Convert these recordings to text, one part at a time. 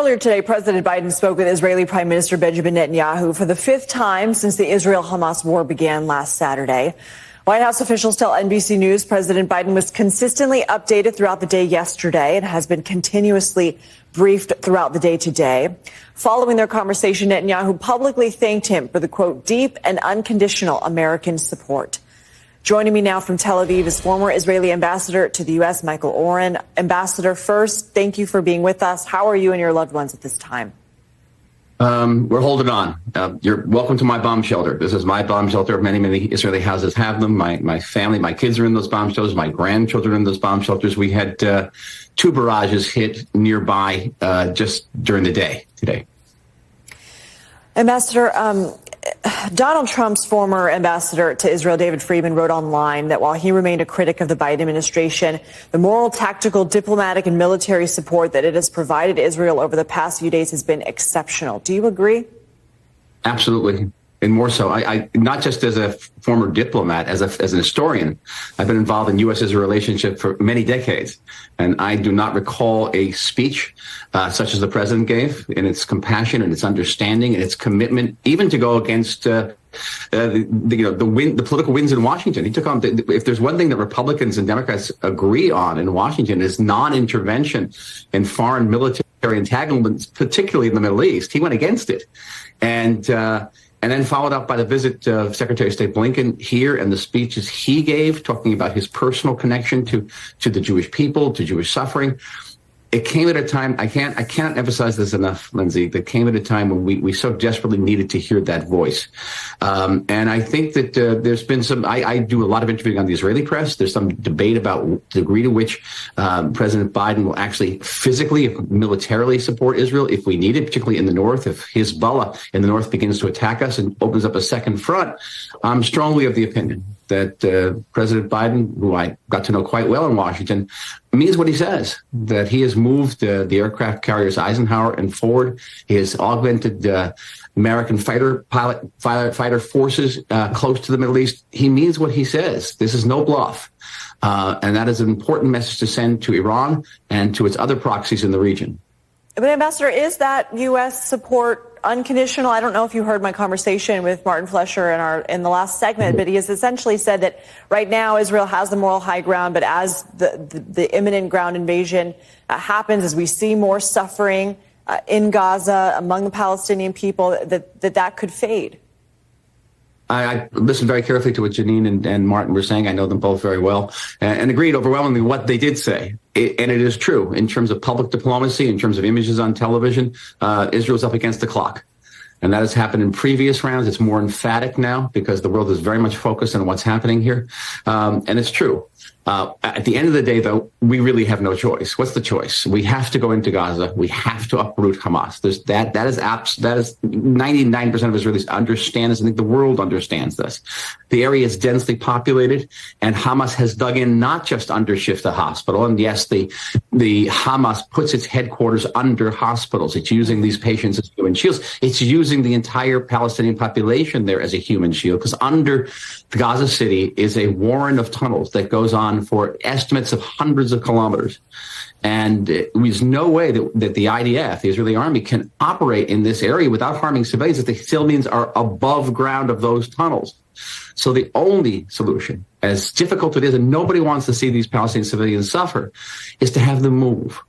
Earlier today, President Biden spoke with Israeli Prime Minister Benjamin Netanyahu for the fifth time since the Israel-Hamas war began last Saturday. White House officials tell NBC News President Biden was consistently updated throughout the day yesterday and has been continuously briefed throughout the day today. Following their conversation, Netanyahu publicly thanked him for the, quote, deep and unconditional American support. Joining me now from Tel Aviv is former Israeli ambassador to the U.S., Michael Oren. Ambassador, first, thank you for being with us. How are you and your loved ones at this time? We're holding on. You're welcome to my bomb shelter. This is my bomb shelter. Many Israeli houses have them. My family, my kids are in those bomb shelters. My grandchildren are in those bomb shelters. We had two barrages hit nearby just during the day today. Ambassador, Donald Trump's former ambassador to Israel, David Friedman, wrote online that while he remained a critic of the Biden administration, the moral, tactical, diplomatic, and military support that it has provided Israel over the past few days has been exceptional. Do you agree? Absolutely. And more so, I not just as a former diplomat, as an historian, I've been involved in U.S.-Israel relationship for many decades. And I do not recall a speech such as the president gave in its compassion and its understanding and its commitment, even to go against the political winds in Washington. He took on, if there's one thing that Republicans and Democrats agree on in Washington, is non-intervention in foreign military entanglements, particularly in the Middle East. He went against it. And then followed up by the visit of Secretary of State Blinken here and the speeches he gave, talking about his personal connection to the Jewish people, to Jewish suffering. It came at a time, I can't emphasize this enough, Lindsay, that came at a time when we so desperately needed to hear that voice. And I think that there's been some, I do a lot of interviewing on the Israeli press. There's some debate about the degree to which President Biden will actually physically, militarily support Israel if we need it, particularly in the north. If Hezbollah in the north begins to attack us and opens up a second front, I'm strongly of the opinion that President Biden, who I got to know quite well in Washington, means what he says, that he has moved the aircraft carriers Eisenhower and Ford. He has augmented American fighter forces close to the Middle East. He means what he says. This is no bluff. And that is an important message to send to Iran and to its other proxies in the region. But Ambassador, is that U.S. support unconditional? I don't know if you heard my conversation with Martin Flesher in the last segment, but he has essentially said that right now Israel has the moral high ground, but as the imminent ground invasion happens, as we see more suffering in Gaza among the Palestinian people, that could fade. I listened very carefully to what Janine and Martin were saying. I know them both very well and agreed overwhelmingly what they did say. And it is true in terms of public diplomacy, in terms of images on television, Israel's up against the clock. And that has happened in previous rounds. It's more emphatic now because the world is very much focused on what's happening here. And it's true. At the end of the day, though, we really have no choice. What's the choice? We have to go into Gaza. We have to uproot Hamas. That is 99% of Israelis understand this. I think the world understands this. The area is densely populated, and Hamas has dug in not just under Shifa Hospital. And yes, the Hamas puts its headquarters under hospitals. It's using these patients as human shields. It's using the entire Palestinian population there as a human shield, because under Gaza City is a warren of tunnels that goes on for estimates of hundreds of kilometers. And there's no way that the IDF, the Israeli army, can operate in this area without harming civilians if the civilians are above ground of those tunnels. So the only solution, as difficult it is, and nobody wants to see these Palestinian civilians suffer, is to have them move.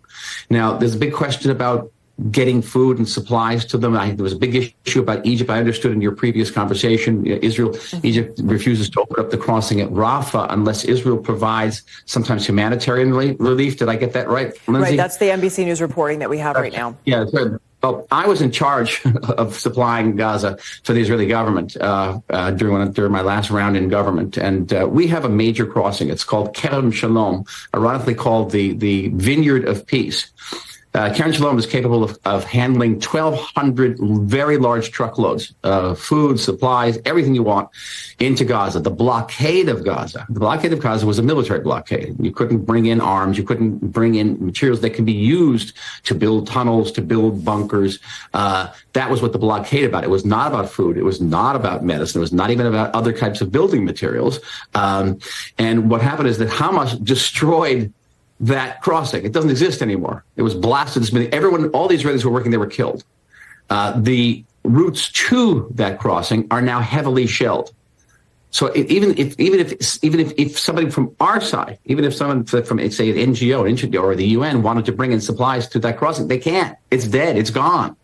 Now, there's a big question about getting food and supplies to them. There was a big issue about Egypt. I understood in your previous conversation, Egypt refuses to open up the crossing at Rafah unless Israel provides sometimes humanitarian relief. Did I get that right, Lindsay? Right, that's the NBC News reporting that we have right now. Yeah, good. Well, I was in charge of supplying Gaza for the Israeli government during my last round in government. And we have a major crossing. It's called Kerem Shalom, ironically called the Vineyard of Peace. Kerem Shalom is capable of handling 1,200 very large truckloads of food, supplies, everything you want into Gaza. The blockade of Gaza was a military blockade. You couldn't bring in arms. You couldn't bring in materials that can be used to build tunnels, to build bunkers. That was what the blockade about. It was not about food. It was not about medicine. It was not even about other types of building materials. And what happened is that Hamas destroyed that crossing. It doesn't exist anymore. It was blasted. All the Israelis who were working there were killed. The routes to that crossing are now heavily shelled. So even if somebody from our side, even if someone from, say, an NGO or the UN wanted to bring in supplies to that crossing, they can't. It's dead. It's gone.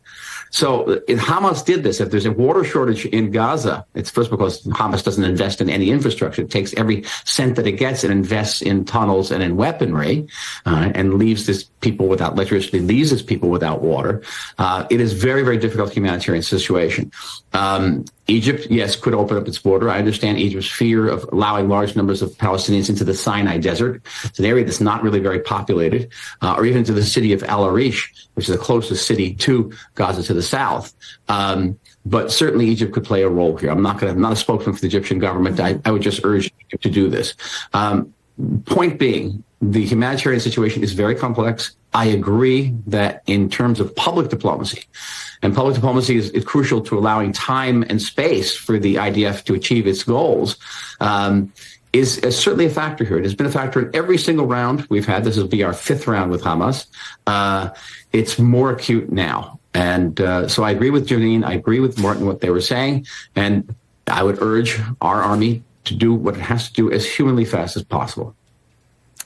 So if Hamas did this, if there's a water shortage in Gaza, it's first because Hamas doesn't invest in any infrastructure. It takes every cent that it gets and invests in tunnels and in weaponry, and leaves this people without electricity, leaves its people without water. It is very, very difficult humanitarian situation. Egypt, yes, could open up its border. I understand Egypt's fear of allowing large numbers of Palestinians into the Sinai Desert. It's an area that's not really very populated, or even to the city of Al Arish, which is the closest city to Gaza to the south. But certainly Egypt could play a role here. I'm not a spokesman for the Egyptian government. I would just urge Egypt to do this. Point being, the humanitarian situation is very complex. I agree that in terms of public diplomacy, and public diplomacy is crucial to allowing time and space for the IDF to achieve its goals, is certainly a factor here. It has been a factor in every single round we've had. This will be our 5th round with Hamas. It's more acute now. And so I agree with Janine. I agree with Martin, what they were saying. And I would urge our army to do what it has to do as humanly fast as possible.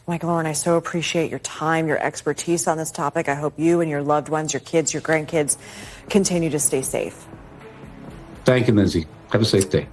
Michael Oren, I so appreciate your time, your expertise on this topic. I hope you and your loved ones, your kids, your grandkids, continue to stay safe. Thank you, Lindsay. Have a safe day.